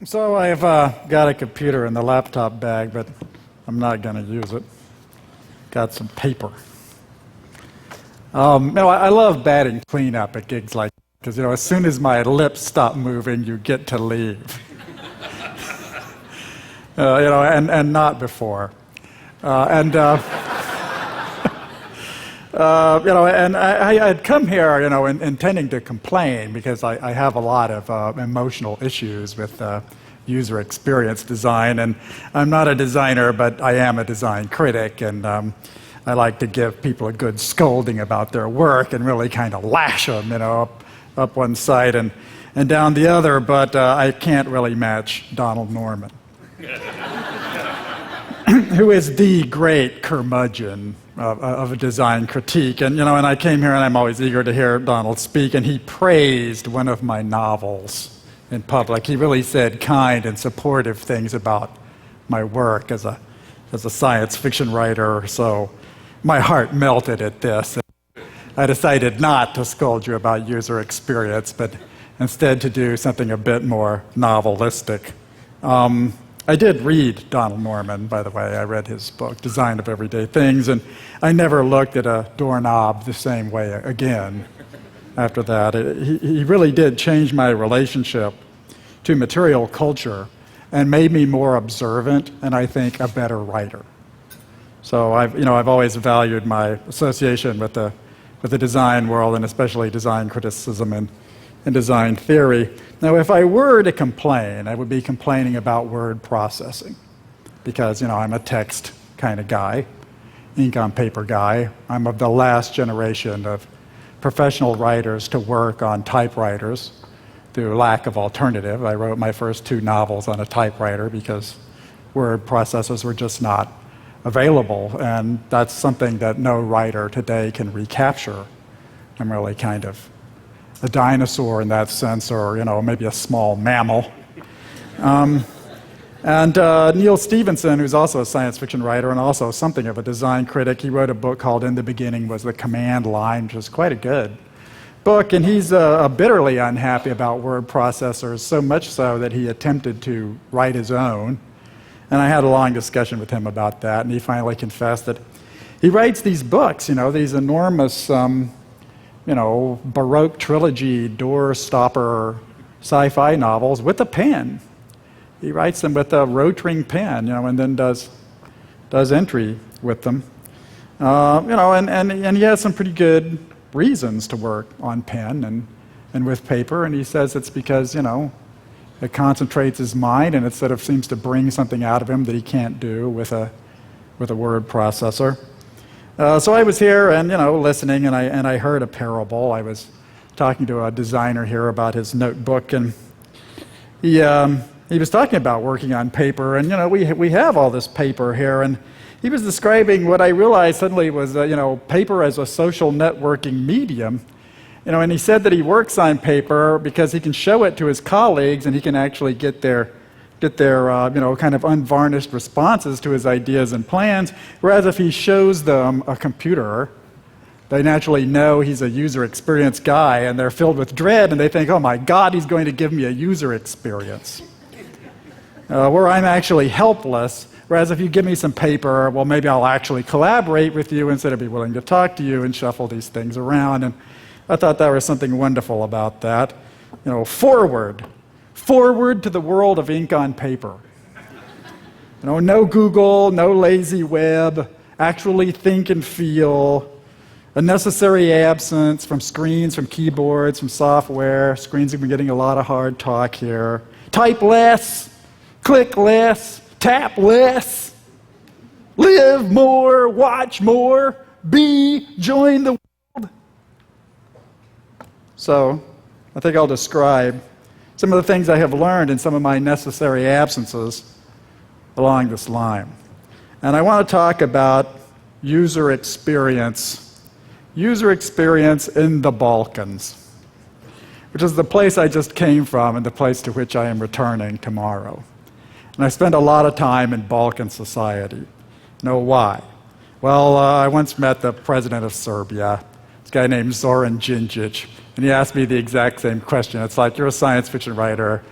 So I've got a computer in the laptop bag, but I'm not going to use it. Got some paper. I love batting cleanup at gigs like that, because as soon as my lips stop moving, you get to leave. And not before. And I had come here, intending to complain because I have a lot of emotional issues with user experience design, and I'm not a designer, but I am a design critic, and I like to give people a good scolding about their work and really kind of lash them, up one side and down the other, but I can't really match Donald Norman, who is the great curmudgeon of a design critique. And I came here and I'm always eager to hear Donald speak, and he praised one of my novels in public. He really said kind and supportive things about my work as a science fiction writer. So my heart melted at this. I decided not to scold you about user experience, but instead to do something a bit more novelistic. I did read Donald Norman, by the way. I read his book, Design of Everyday Things, and I never looked at a doorknob the same way again after that. He really did change my relationship to material culture and made me more observant and, I think, a better writer. So I've always valued my association with the design world, and especially design criticism and design theory. Now, if I were to complain, I would be complaining about word processing, because I'm a text kind of guy, ink on paper guy. I'm of the last generation of professional writers to work on typewriters through lack of alternative. I wrote my first 2 novels on a typewriter because word processors were just not available, and that's something that no writer today can recapture. I'm really kind of a dinosaur in that sense, or maybe a small mammal. Neil Stephenson, who's also a science fiction writer and also something of a design critic, he wrote a book called In the Beginning Was the Command Line, which is quite a good book, and he's bitterly unhappy about word processors, so much so that he attempted to write his own. And I had a long discussion with him about that, and he finally confessed that he writes these books, these enormous Baroque trilogy, door-stopper sci-fi novels with a pen. He writes them with a Rotring pen, and then does entry with them. And he has some pretty good reasons to work on pen and with paper, and he says it's because, it concentrates his mind, and it sort of seems to bring something out of him that he can't do with a word processor. So I was here and listening, and I heard a parable. I was talking to a designer here about his notebook, and he was talking about working on paper, and we have all this paper here, and he was describing what I realized suddenly was paper as a social networking medium. And he said that he works on paper because he can show it to his colleagues, and he can actually get their kind of unvarnished responses to his ideas and plans, whereas if he shows them a computer, they naturally know he's a user experience guy, and they're filled with dread, and they think, oh my God, he's going to give me a user experience. Where I'm actually helpless, whereas if you give me some paper, well, maybe I'll actually collaborate with you instead of be willing to talk to you and shuffle these things around. And I thought there was something wonderful about that. Forward to the world of ink on paper. No Google, no lazy web, actually think and feel. A necessary absence from screens, from keyboards, from software. Screens have been getting a lot of hard talk here. Type less, click less, tap less. Live more, watch more, join the world. So, I think I'll describe some of the things I have learned in some of my necessary absences along this line. And I want to talk about user experience in the Balkans, which is the place I just came from and the place to which I am returning tomorrow. And I spent a lot of time in Balkan society. Why? Well, I once met the president of Serbia, this guy named Zoran Djindjic, and he asked me the exact same question. It's like, you're a science fiction writer.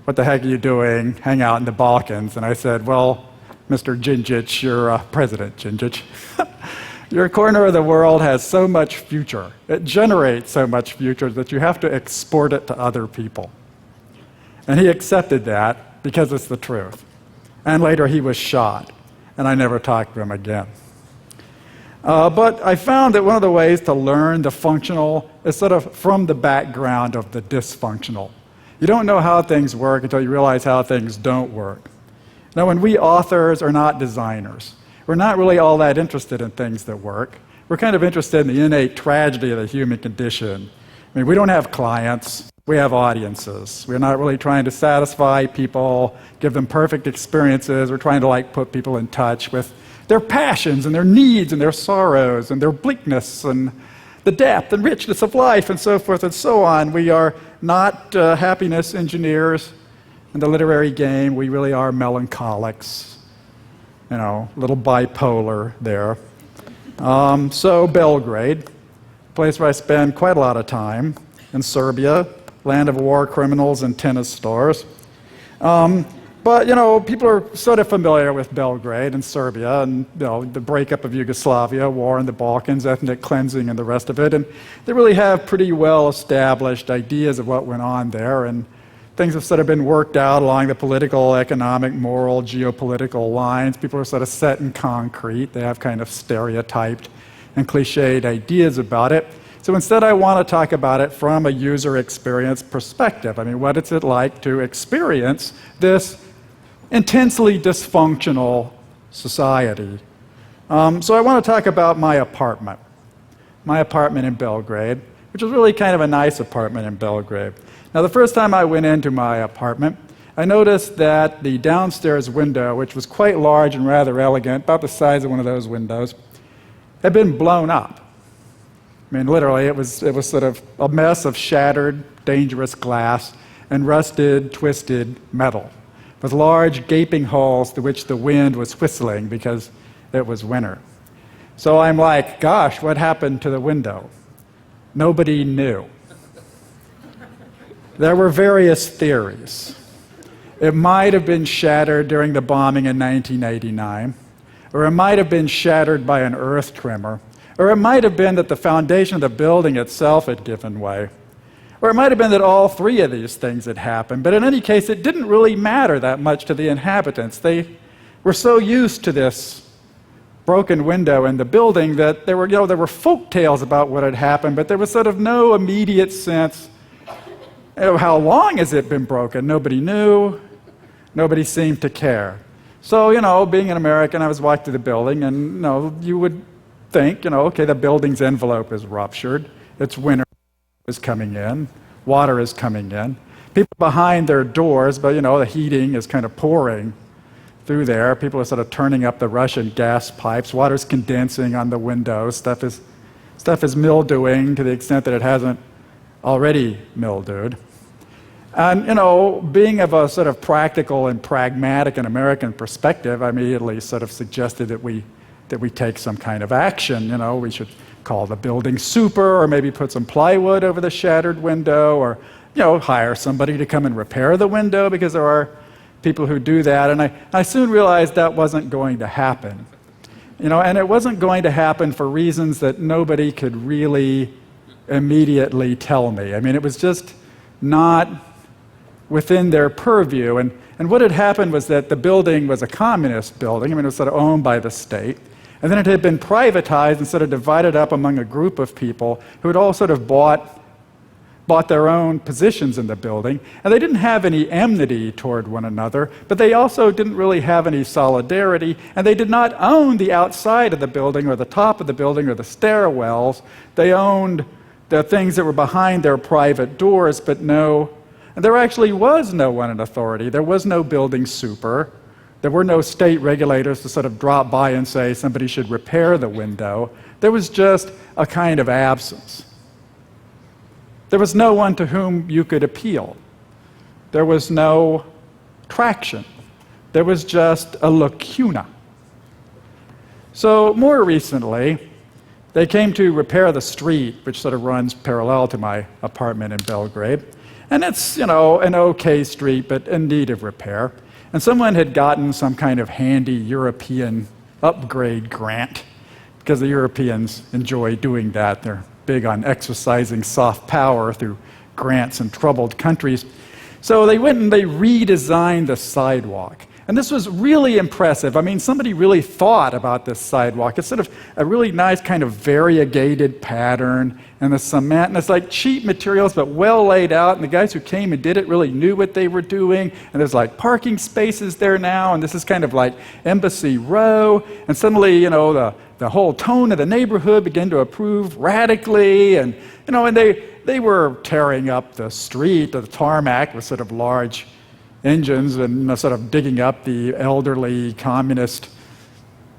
what the heck are you doing? Hang out in the Balkans. And I said, well, Mr. Djindjic, you're President Djindjic. Your corner of the world has so much future. It generates so much future that you have to export it to other people. And he accepted that because it's the truth. And later he was shot, and I never talked to him again. But I found that one of the ways to learn the functional is sort of from the background of the dysfunctional. You don't know how things work until you realize how things don't work. Now, when we authors are not designers, we're not really all that interested in things that work. We're kind of interested in the innate tragedy of the human condition. I mean, we don't have clients, we have audiences. We're not really trying to satisfy people, give them perfect experiences. We're trying to put people in touch with their passions and their needs and their sorrows and their bleakness and the depth and richness of life and so forth and so on. We are not happiness engineers in the literary game. We really are melancholics. A little bipolar there. So Belgrade, a place where I spend quite a lot of time, in Serbia, land of war criminals and tennis stars. But, people are sort of familiar with Belgrade and Serbia and, the breakup of Yugoslavia, war in the Balkans, ethnic cleansing and the rest of it. And they really have pretty well-established ideas of what went on there. And things have sort of been worked out along the political, economic, moral, geopolitical lines. People are sort of set in concrete. They have kind of stereotyped and cliched ideas about it. So instead, I want to talk about it from a user experience perspective. I mean, what is it like to experience this intensely dysfunctional society? So I want to talk about my apartment in Belgrade, which was really kind of a nice apartment in Belgrade. Now, the first time I went into my apartment, I noticed that the downstairs window, which was quite large and rather elegant, about the size of one of those windows, had been blown up. I mean, literally, it was sort of a mess of shattered, dangerous glass and rusted, twisted metal, with large gaping holes through which the wind was whistling because it was winter. So I'm like, gosh, what happened to the window? Nobody knew. There were various theories. It might have been shattered during the bombing in 1989, or it might have been shattered by an earth tremor, or it might have been that the foundation of the building itself had given way, or it might have been that all three of these things had happened. But in any case, it didn't really matter that much to the inhabitants. They were so used to this broken window in the building that there were folk tales about what had happened, but there was sort of no immediate sense of how long has it been broken. Nobody knew. Nobody seemed to care. So, being an American, I was walking through the building, and, you would think, okay, the building's envelope is ruptured. It's winter is coming in. Water is coming in. People behind their doors, but, the heating is kind of pouring through there. People are sort of turning up the Russian gas pipes. Water's condensing on the windows. Stuff is mildewing to the extent that it hasn't already mildewed. And, being of a sort of practical and pragmatic and American perspective, I immediately sort of suggested that we take some kind of action. We should call the building super, or maybe put some plywood over the shattered window, or, hire somebody to come and repair the window, because there are people who do that. And I soon realized that wasn't going to happen. And it wasn't going to happen for reasons that nobody could really immediately tell me. I mean, it was just not within their purview. And what had happened was that the building was a communist building. I mean, it was sort of owned by the state. And then it had been privatized and sort of divided up among a group of people who had all sort of bought their own positions in the building. And they didn't have any enmity toward one another, but they also didn't really have any solidarity. And they did not own the outside of the building or the top of the building or the stairwells. They owned the things that were behind their private doors, but and there actually was no one in authority. There was no building super. There were no state regulators to sort of drop by and say somebody should repair the window. There was just a kind of absence. There was no one to whom you could appeal. There was no traction. There was just a lacuna. So more recently, they came to repair the street, which sort of runs parallel to my apartment in Belgrade. And it's, an okay street, but in need of repair. And someone had gotten some kind of handy European upgrade grant, because the Europeans enjoy doing that. They're big on exercising soft power through grants in troubled countries. So they went and they redesigned the sidewalk. And this was really impressive. I mean, somebody really thought about this sidewalk. It's sort of a really nice kind of variegated pattern, and the cement, and it's like cheap materials, but well laid out, and the guys who came and did it really knew what they were doing, and there's like parking spaces there now, and this is kind of like Embassy Row, and suddenly, the whole tone of the neighborhood began to improve radically, and, and they were tearing up the street, the tarmac with sort of large engines and sort of digging up the elderly communist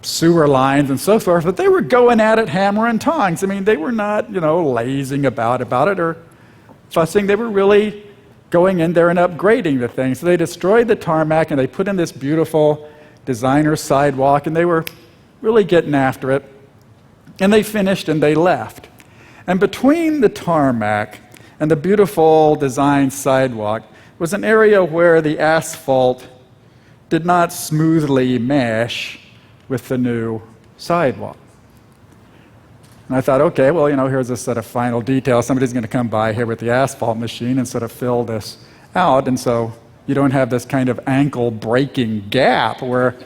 sewer lines and so forth, but they were going at it hammer and tongs. I mean, they were not, lazing about it or fussing. They were really going in there and upgrading the thing. So they destroyed the tarmac and they put in this beautiful designer sidewalk, and they were really getting after it. And they finished and they left. And between the tarmac and the beautiful designed sidewalk was an area where the asphalt did not smoothly mesh with the new sidewalk. And I thought, okay, well, here's a set of final details. Somebody's going to come by here with the asphalt machine and sort of fill this out, and so you don't have this kind of ankle-breaking gap where,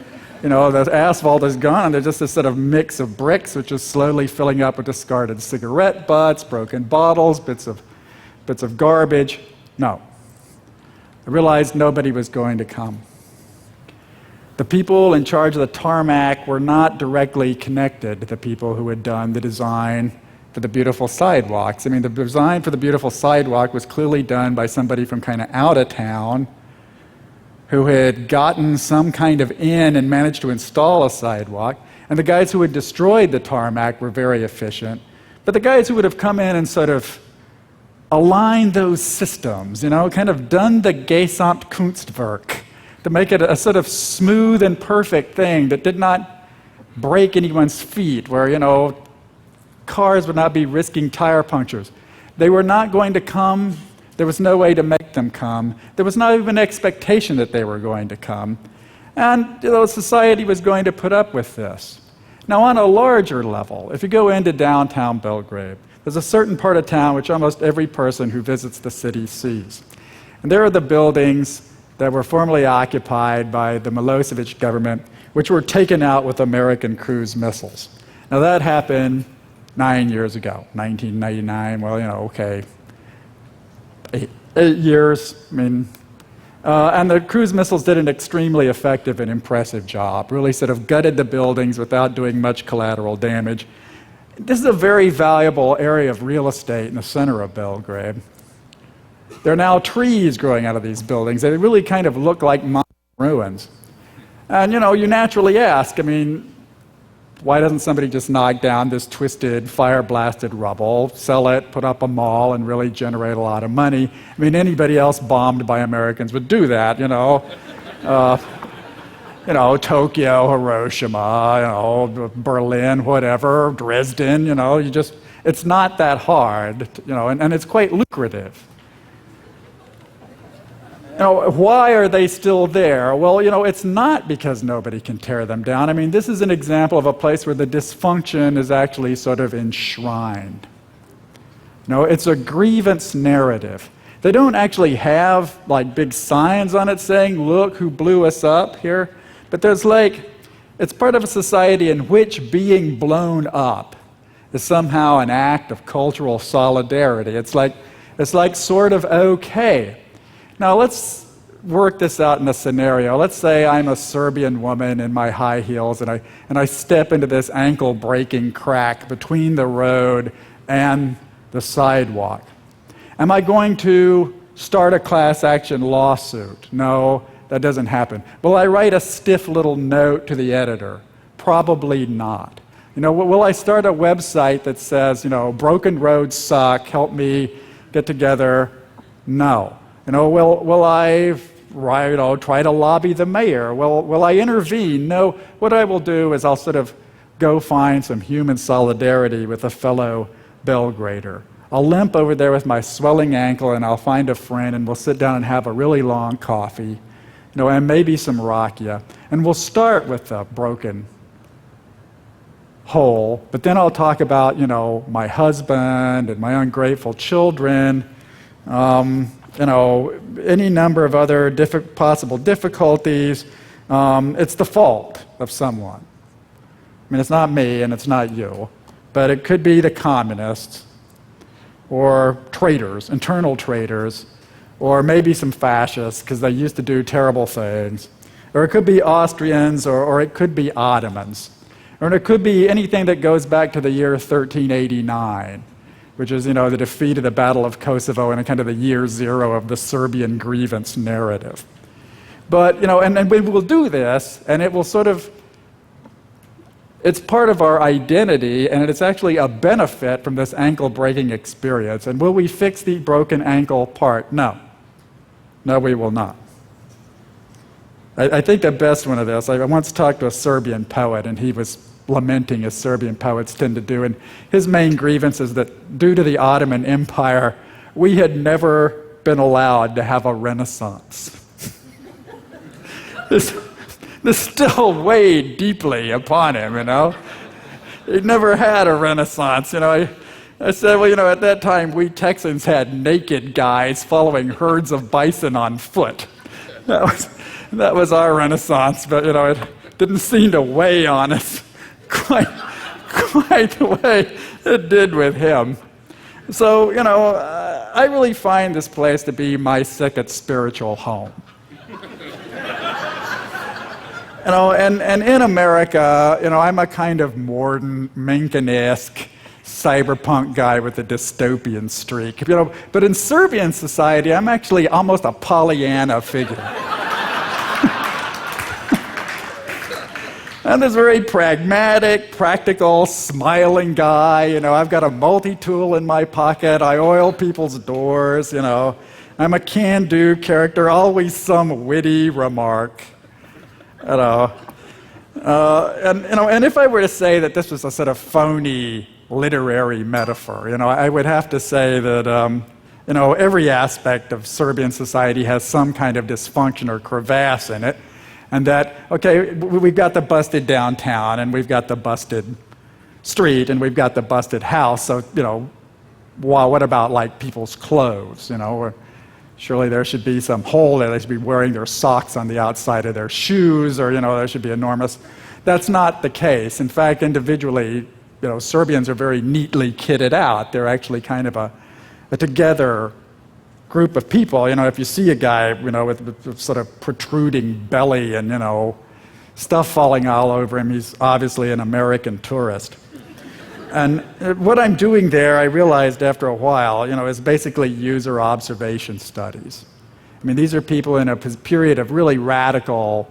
the asphalt is gone and there's just this sort of mix of bricks which is slowly filling up with discarded cigarette butts, broken bottles, bits of garbage. No. I realized nobody was going to come. The people in charge of the tarmac were not directly connected to the people who had done the design for the beautiful sidewalks. I mean, the design for the beautiful sidewalk was clearly done by somebody from kind of out of town who had gotten some kind of in and managed to install a sidewalk. And the guys who had destroyed the tarmac were very efficient. But the guys who would have come in and sort of aligned those systems, kind of done the Gesamtkunstwerk to make it a sort of smooth and perfect thing that did not break anyone's feet, where, cars would not be risking tire punctures. They were not going to come. There was no way to make them come. There was not even an expectation that they were going to come. And, society was going to put up with this. Now, on a larger level, if you go into downtown Belgrade, there's a certain part of town which almost every person who visits the city sees. And there are the buildings that were formerly occupied by the Milosevic government, which were taken out with American cruise missiles. Now that happened 9 years ago, 1999, okay, eight years, and the cruise missiles did an extremely effective and impressive job, really sort of gutted the buildings without doing much collateral damage. This is a very valuable area of real estate in the center of Belgrade. There are now trees growing out of these buildings. They really kind of look like modern ruins. And, you naturally ask, why doesn't somebody just knock down this twisted, fire-blasted rubble, sell it, put up a mall, and really generate a lot of money? Anybody else bombed by Americans would do that, Tokyo, Hiroshima, Berlin, whatever, Dresden, it's not that hard, and it's quite lucrative. Why are they still there? Well, it's not because nobody can tear them down. This is an example of a place where the dysfunction is actually sort of enshrined. It's a grievance narrative. They don't actually have, big signs on it saying, look who blew us up here. But there's it's part of a society in which being blown up is somehow an act of cultural solidarity. It's like sort of okay. Now let's work this out in a scenario. Let's say I'm a Serbian woman in my high heels and I step into this ankle-breaking crack between the road and the sidewalk. Am I going to start a class action lawsuit? No. That doesn't happen. Will I write a stiff little note to the editor? Probably not. Will I start a website that says, broken roads suck, help me get together? No. Will I try to lobby the mayor? Will I intervene? No. What I will do is I'll sort of go find some human solidarity with a fellow Belgrader. I'll limp over there with my swelling ankle and I'll find a friend and we'll sit down and have a really long coffee, and maybe some rakia. And we'll start with a broken hole, but then I'll talk about, my husband and my ungrateful children, any number of other possible difficulties. It's the fault of someone. It's not me and it's not you, but it could be the communists or traitors, internal traitors, or maybe some fascists because they used to do terrible things. Or it could be Austrians, or it could be Ottomans. Or it could be anything that goes back to the year 1389, which is, the defeat of the Battle of Kosovo and kind of the year zero of the Serbian grievance narrative. But, and we will do this, and it will it's part of our identity, and it's actually a benefit from this ankle-breaking experience. And will we fix the broken ankle part? No. No, we will not. I think the best one of this, I once talked to a Serbian poet, and he was lamenting, as Serbian poets tend to do, and his main grievance is that due to the Ottoman Empire, we had never been allowed to have a Renaissance. This still weighed deeply upon him, He'd never had a Renaissance, I said, well, at that time, we Texans had naked guys following herds of bison on foot. That was our Renaissance, but, it didn't seem to weigh on us quite the way it did with him. So, I really find this place to be my second spiritual home. And in America, I'm a kind of modern, Mencken-esque, cyberpunk guy with a dystopian streak. But in Serbian society, I'm actually almost a Pollyanna figure. I'm this very pragmatic, practical, smiling guy. I've got a multi-tool in my pocket. I oil people's doors. I'm a can-do character, always some witty remark. And if I were to say that this was a sort of phony literary metaphor, I would have to say that every aspect of Serbian society has some kind of dysfunction or crevasse in it. And that, okay, we've got the busted downtown, and we've got the busted street, and we've got the busted house. So, what about, people's clothes, Or surely there should be some hole there. They should be wearing their socks on the outside of their shoes, or, there should be enormous. That's not the case. In fact, individually, Serbians are very neatly kitted out. They're actually kind of a together group of people. If you see a guy, with sort of protruding belly and, stuff falling all over him, he's obviously an American tourist. And what I'm doing there, I realized after a while, is basically user observation studies. These are people in a period of really radical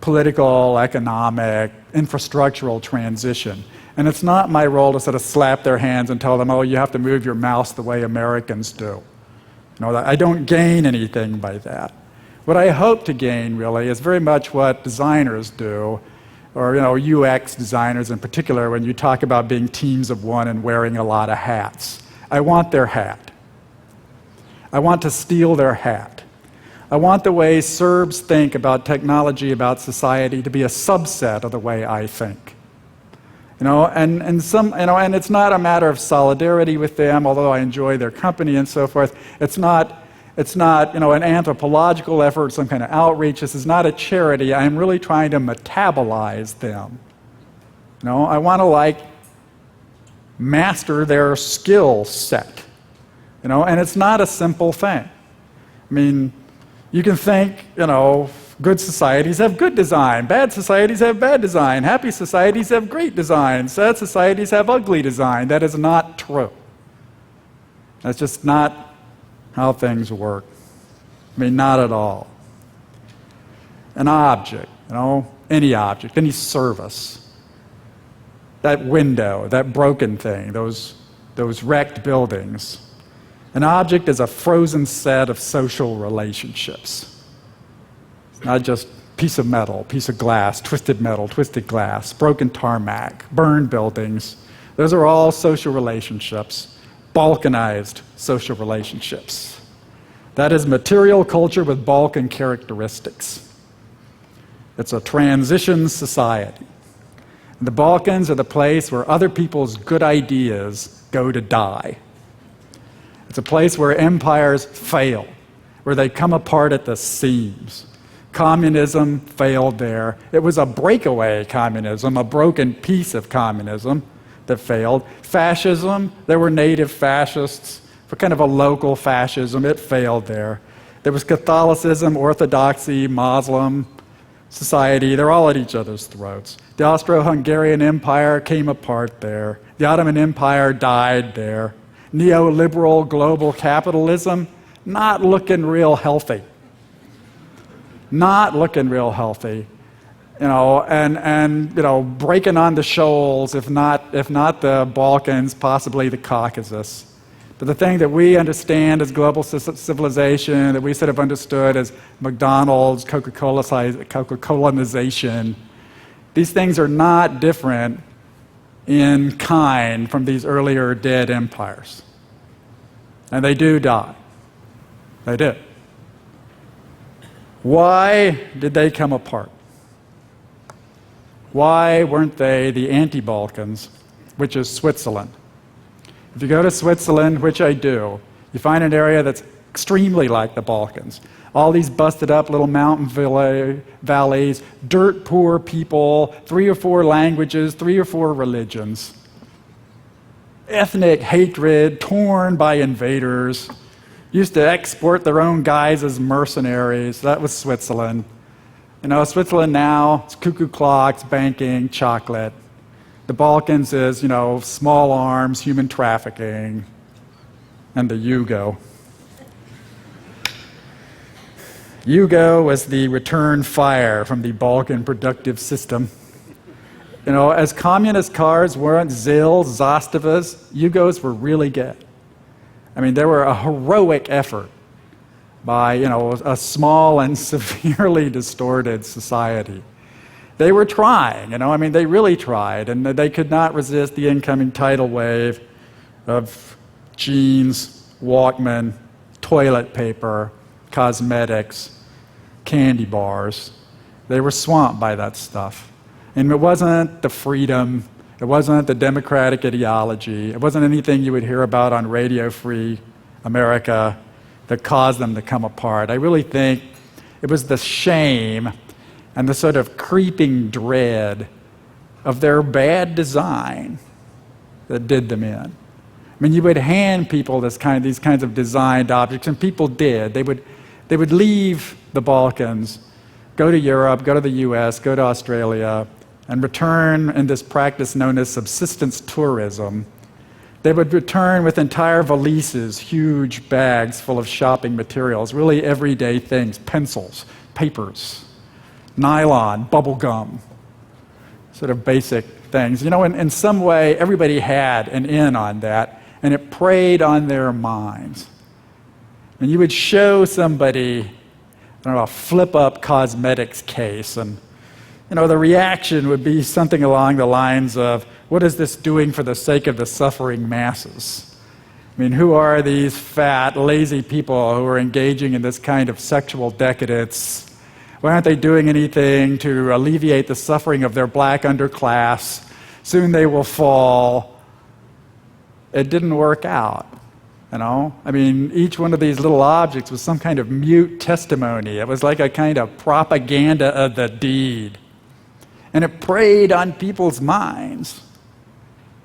political, economic, infrastructural transition. And it's not my role to sort of slap their hands and tell them, oh, you have to move your mouse the way Americans do. I don't gain anything by that. What I hope to gain, really, is very much what designers do, or UX designers in particular, when you talk about being teams of one and wearing a lot of hats. I want their hat. I want to steal their hat. I want the way Serbs think about technology, about society, to be a subset of the way I think. And it's not a matter of solidarity with them, although I enjoy their company and so forth. It's not an anthropological effort, some kind of outreach. This is not a charity. I'm really trying to metabolize them. I want to master their skill set. And it's not a simple thing. You can think, good societies have good design, bad societies have bad design, happy societies have great design, sad societies have ugly design. That is not true. That's just not how things work. Not at all. An object, any object, any service, that window, that broken thing, those wrecked buildings. An object is a frozen set of social relationships. It's not just piece of metal, piece of glass, twisted metal, twisted glass, broken tarmac, burned buildings. Those are all social relationships. Balkanized social relationships. That is material culture with Balkan characteristics. It's a transition society. The Balkans are the place where other people's good ideas go to die. It's a place where empires fail, where they come apart at the seams. Communism failed there. It was a breakaway communism, a broken piece of communism that failed. Fascism, there were native fascists, but kind of a local fascism, it failed there. There was Catholicism, Orthodoxy, Muslim society, they're all at each other's throats. The Austro-Hungarian Empire came apart there. The Ottoman Empire died there. Neoliberal global capitalism, not looking real healthy. Not looking real healthy. And breaking on the shoals, if not the Balkans, possibly the Caucasus. But the thing that we understand as global civilization, that we sort of understood as McDonald's, Coca-Colanization, these things are not different in kind from these earlier dead empires. And they do die. They do. Why did they come apart? Why weren't they the anti-Balkans, which is Switzerland? If you go to Switzerland, which I do, you find an area that's extremely like the Balkans. All these busted up little mountain valleys, dirt poor people, 3 or 4 languages, 3 or 4 religions. Ethnic hatred, torn by invaders, used to export their own guys as mercenaries. That was Switzerland. Switzerland now, it's cuckoo clocks, banking, chocolate. The Balkans is, small arms, human trafficking, and the Yugo. Yugo was the return fire from the Balkan productive system. As communist cars weren't Zils, Zastovas, Yugos were really good. They were a heroic effort by, a small and severely distorted society. They were trying, they really tried, and they could not resist the incoming tidal wave of jeans, Walkman, toilet paper, cosmetics, candy bars. They were swamped by that stuff. And it wasn't the freedom, it wasn't the democratic ideology, it wasn't anything you would hear about on Radio Free America that caused them to come apart. I really think it was the shame and the sort of creeping dread of their bad design that did them in. You would hand people these kinds of designed objects, and people did. They would leave the Balkans, go to Europe, go to the US, go to Australia, and return in this practice known as subsistence tourism. They would return with entire valises, huge bags full of shopping materials, really everyday things, pencils, papers, nylon, bubble gum, sort of basic things. In some way, everybody had an in on that, and it preyed on their minds. And you would show somebody, a flip-up cosmetics case, and the reaction would be something along the lines of, what is this doing for the sake of the suffering masses? Who are these fat, lazy people who are engaging in this kind of sexual decadence? Why aren't they doing anything to alleviate the suffering of their black underclass? Soon they will fall. It didn't work out, Each one of these little objects was some kind of mute testimony. It was like a kind of propaganda of the deed. And it preyed on people's minds,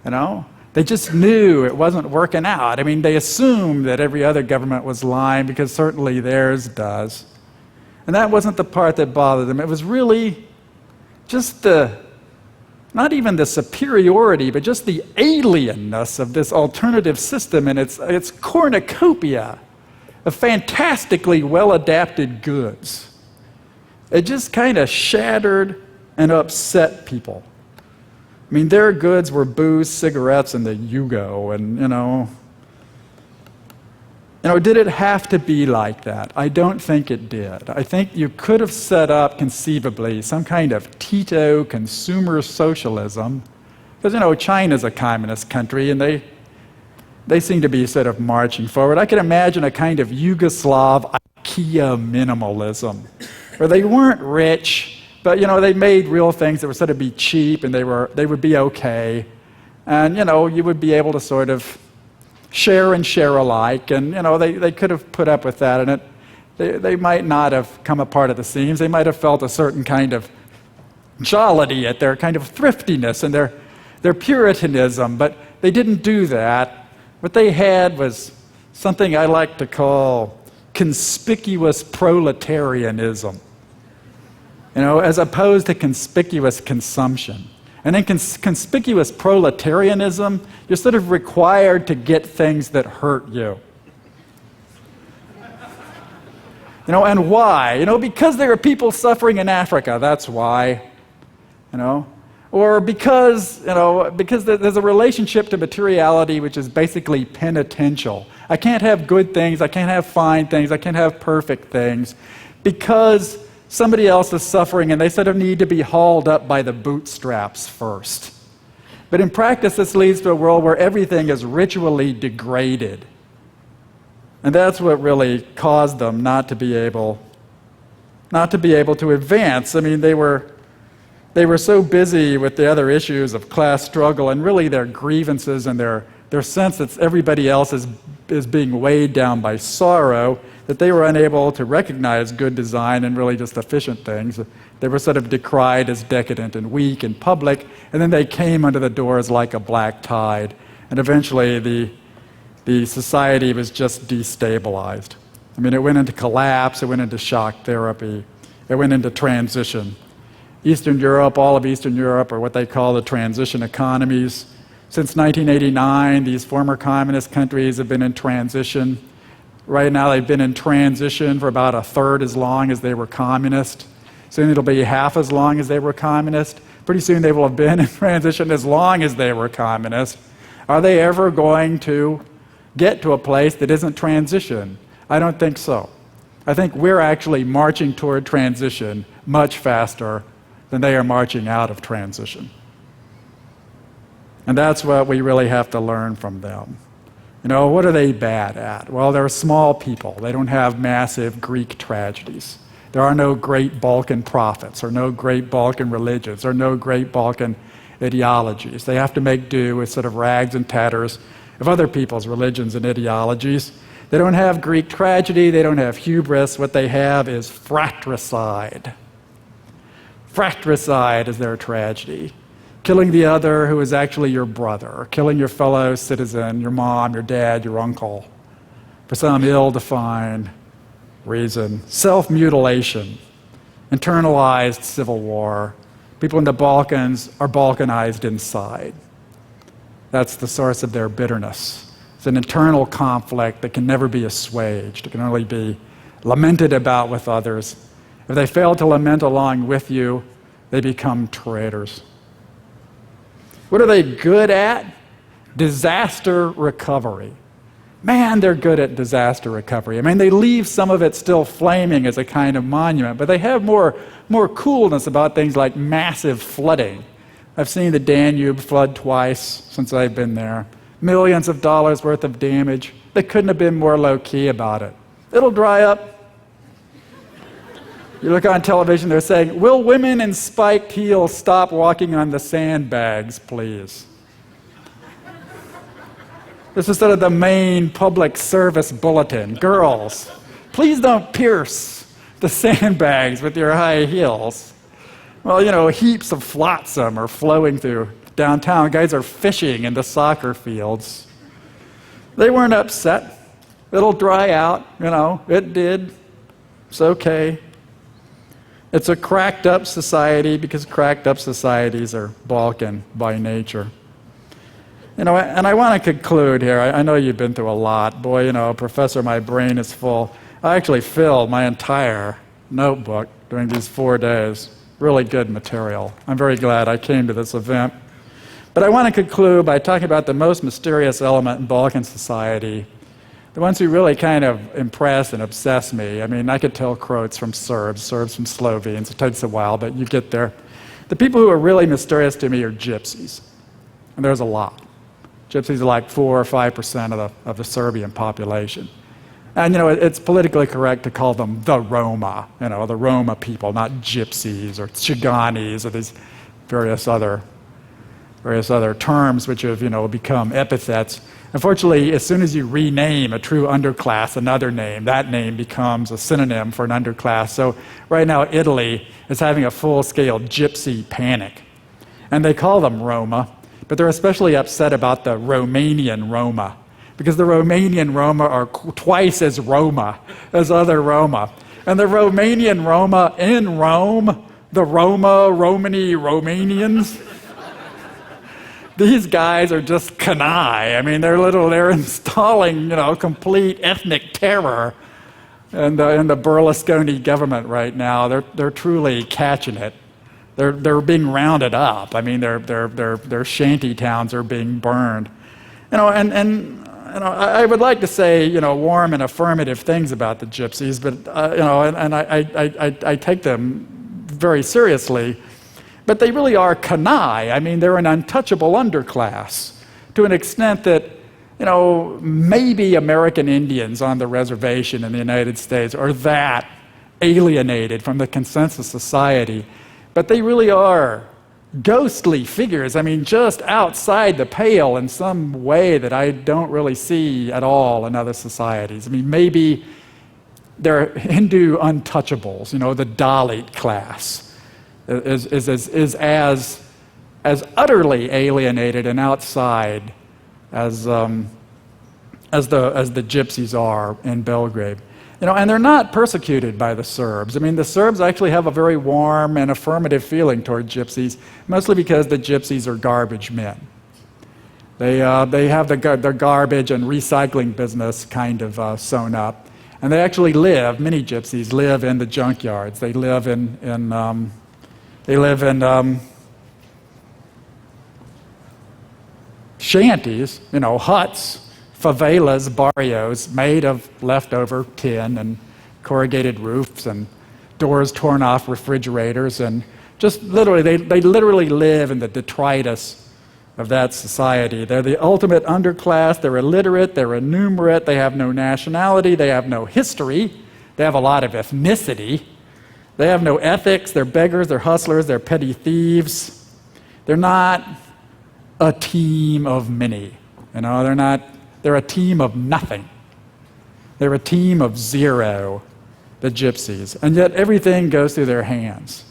They just knew it wasn't working out. They assumed that every other government was lying because certainly theirs does. And that wasn't the part that bothered them. It was really just not even the superiority, but just the alienness of this alternative system and its cornucopia of fantastically well-adapted goods. It just kind of shattered and upset people. Their goods were booze, cigarettes, and the Yugo, and did it have to be like that? I don't think it did. I think you could have set up, conceivably, some kind of Tito consumer socialism, because, China's a communist country, and they seem to be sort of marching forward. I can imagine a kind of Yugoslav IKEA minimalism, where they weren't rich, but they made real things that would sort of be cheap, and they would be okay, and you would be able to sort of share and share alike, and they could have put up with that, and they might not have come apart at the seams. They might have felt a certain kind of jollity at their kind of thriftiness and their puritanism, but they didn't do that. What they had was something I like to call conspicuous proletarianism, as opposed to conspicuous consumption. And in conspicuous proletarianism, you're sort of required to get things that hurt you. And why? Because there are people suffering in Africa, that's why. Or because there's a relationship to materiality which is basically penitential. I can't have good things, I can't have fine things, I can't have perfect things, because somebody else is suffering and they sort of need to be hauled up by the bootstraps first. But in practice, this leads to a world where everything is ritually degraded. And that's what really caused them not to be able to advance. I mean, they were so busy with the other issues of class struggle and really their grievances and their sense that everybody else is being weighed down by sorrow, that they were unable to recognize good design and really just efficient things. They were sort of decried as decadent and weak in public, and then they came under the doors like a black tide. And eventually the society was just destabilized. I mean, it went into collapse, it went into shock therapy, it went into transition. Eastern Europe, all of Eastern Europe, are what they call the transition economies. Since 1989, these former communist countries have been in transition. Right now, they've been in transition for about a third as long as they were communist. Soon it'll be half as long as they were communist. Pretty soon they will have been in transition as long as they were communist. Are they ever going to get to a place that isn't transition? I don't think so. I think we're actually marching toward transition much faster than they are marching out of transition. And that's what we really have to learn from them. What are they bad at? Well, they're small people. They don't have massive Greek tragedies. There are no great Balkan prophets, or no great Balkan religions, or no great Balkan ideologies. They have to make do with sort of rags and tatters of other people's religions and ideologies. They don't have Greek tragedy. They don't have hubris. What they have is fratricide. Fratricide is their tragedy. Killing the other who is actually your brother, or killing your fellow citizen, your mom, your dad, your uncle, for some ill-defined reason. Self-mutilation, internalized civil war. People in the Balkans are balkanized inside. That's the source of their bitterness. It's an internal conflict that can never be assuaged. It can only be lamented about with others. If they fail to lament along with you, they become traitors. What are they good at? Disaster recovery. Man, they're good at disaster recovery. I mean, they leave some of it still flaming as a kind of monument, but they have more coolness about things like massive flooding. I've seen the Danube flood twice since I've been there. Millions of dollars worth of damage. They couldn't have been more low-key about it. It'll dry up. You look on television, they're saying, "Will women in spiked heels stop walking on the sandbags, please?" This is sort of the main public service bulletin. Girls, please don't pierce the sandbags with your high heels. Well, heaps of flotsam are flowing through downtown. Guys are fishing in the soccer fields. They weren't upset. It'll dry out, it did. It's okay. It's a cracked up society because cracked up societies are Balkan by nature. And I want to conclude here. I know you've been through a lot. Boy, Professor, my brain is full. I actually filled my entire notebook during these 4 days. Really good material. I'm very glad I came to this event. But I want to conclude by talking about the most mysterious element in Balkan society, the ones who really kind of impress and obsess me. I mean, I could tell Croats from Serbs from Slovenes. It takes a while, but you get there. The people who are really mysterious to me are gypsies. And there's a lot. Gypsies are like 4 or 5% of the Serbian population. And, it's politically correct to call them the Roma, the Roma people, not gypsies or Chiganis or these various other terms which have, become epithets. Unfortunately, as soon as you rename a true underclass another name, that name becomes a synonym for an underclass. So right now, Italy is having a full-scale gypsy panic. And they call them Roma, but they're especially upset about the Romanian Roma, because the Romanian Roma are twice as Roma as other Roma. And the Romanian Roma in Rome, the Romani, Romanians, these guys are just canaille. I mean, they're installing, complete ethnic terror in the Berlusconi government right now. They're truly catching it. They're being rounded up. I mean, their shanty towns are being burned. I would like to say, warm and affirmative things about the gypsies, but I take them very seriously. But they really are canaille. I mean, they're an untouchable underclass to an extent that, maybe American Indians on the reservation in the United States are that alienated from the consensus society. But they really are ghostly figures. I mean, just outside the pale in some way that I don't really see at all in other societies. I mean, maybe they're Hindu untouchables, the Dalit class. Is as utterly alienated and outside as the gypsies are in Belgrade. And they're not persecuted by the Serbs. I mean, the Serbs actually have a very warm and affirmative feeling toward gypsies, mostly because the gypsies are garbage men. They have their garbage and recycling business kind of sewn up. And they actually many gypsies live in the junkyards. They live in shanties, huts, favelas, barrios made of leftover tin and corrugated roofs and doors torn off refrigerators, and just literally, they literally live in the detritus of that society. They're the ultimate underclass. They're illiterate, they're innumerate, they have no nationality, they have no history, they have a lot of ethnicity. They have no ethics, they're beggars, they're hustlers, they're petty thieves. They're not a team of many. They're a team of nothing. They're a team of zero, the gypsies. And yet everything goes through their hands.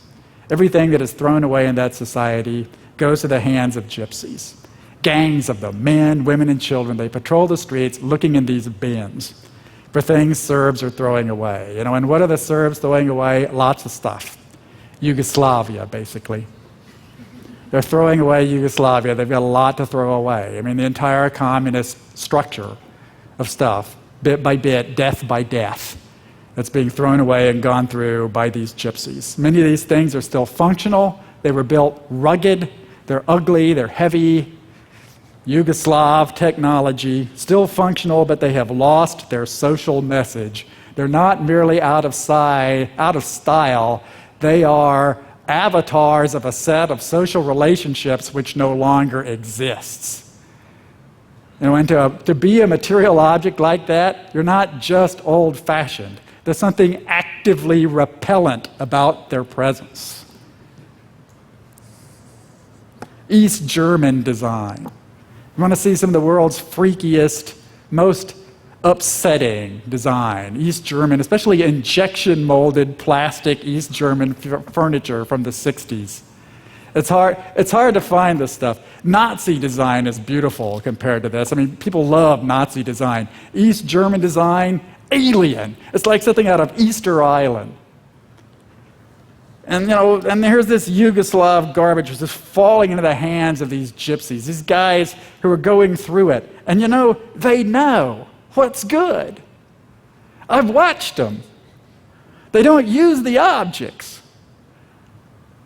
Everything that is thrown away in that society goes to the hands of gypsies. Gangs of them, men, women, and children, they patrol the streets looking in these bins for things Serbs are throwing away. And what are the Serbs throwing away? Lots of stuff. Yugoslavia, basically. They're throwing away Yugoslavia. They've got a lot to throw away. I mean, the entire communist structure of stuff, bit by bit, death by death, that's being thrown away and gone through by these gypsies. Many of these things are still functional. They were built rugged. They're ugly. They're heavy. Yugoslav technology, still functional, but they have lost their social message. They're not merely out of style. They are avatars of a set of social relationships which no longer exists. And to be a material object like that, you're not just old-fashioned. There's something actively repellent about their presence. East German design. You want to see some of the world's freakiest, most upsetting design. East German, especially injection-molded plastic East German furniture from the 60s. It's hard to find this stuff. Nazi design is beautiful compared to this. I mean, people love Nazi design. East German design, alien. It's like something out of Easter Island. And and here's this Yugoslav garbage just falling into the hands of these gypsies, these guys who are going through it. And they know what's good. I've watched them. They don't use the objects.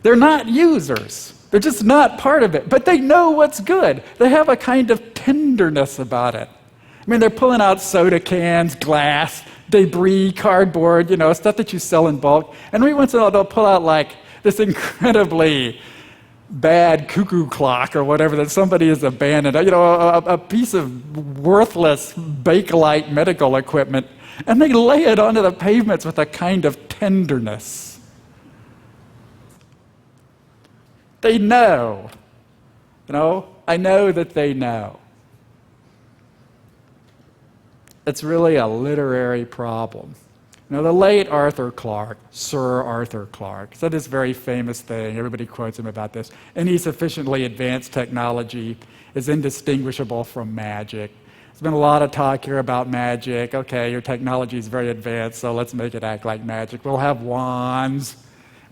They're not users. They're just not part of it. But they know what's good. They have a kind of tenderness about it. I mean, they're pulling out soda cans, glass, debris, cardboard, stuff that you sell in bulk. And every once in a while, they'll pull out like this incredibly bad cuckoo clock or whatever that somebody has abandoned, a piece of worthless Bakelite medical equipment, and they lay it onto the pavements with a kind of tenderness. They know. I know that they know. It's really a literary problem. The late Arthur Clarke, Sir Arthur Clarke, said this very famous thing. Everybody quotes him about this. Any sufficiently advanced technology is indistinguishable from magic. There's been a lot of talk here about magic. Okay, your technology is very advanced, so let's make it act like magic. We'll have wands,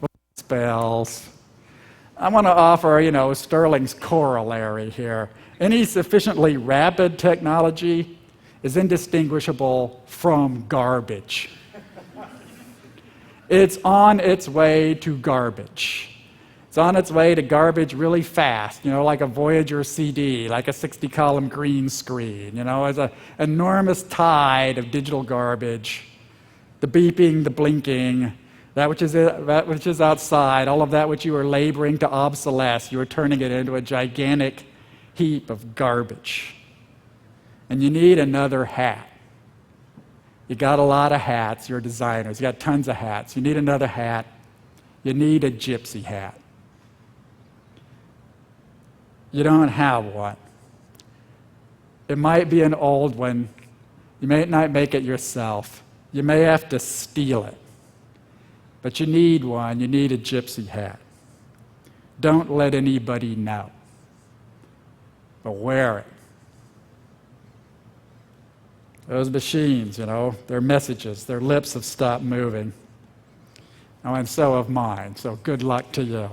we'll have spells. I want to offer, Sterling's corollary here. Any sufficiently rapid technology is indistinguishable from garbage. It's on its way to garbage. It's on its way to garbage really fast, like a Voyager CD, like a 60-column green screen, as an enormous tide of digital garbage, the beeping, the blinking, that which is outside, all of that which you are laboring to obsolesce, you are turning it into a gigantic heap of garbage. And you need another hat. You got a lot of hats, you're designers, you got tons of hats. You need another hat. You need a gypsy hat. You don't have one. It might be an old one. You may not make it yourself. You may have to steal it. But you need one. You need a gypsy hat. Don't let anybody know. But wear it. Those machines, their messages, their lips have stopped moving. And so have mine. So good luck to you.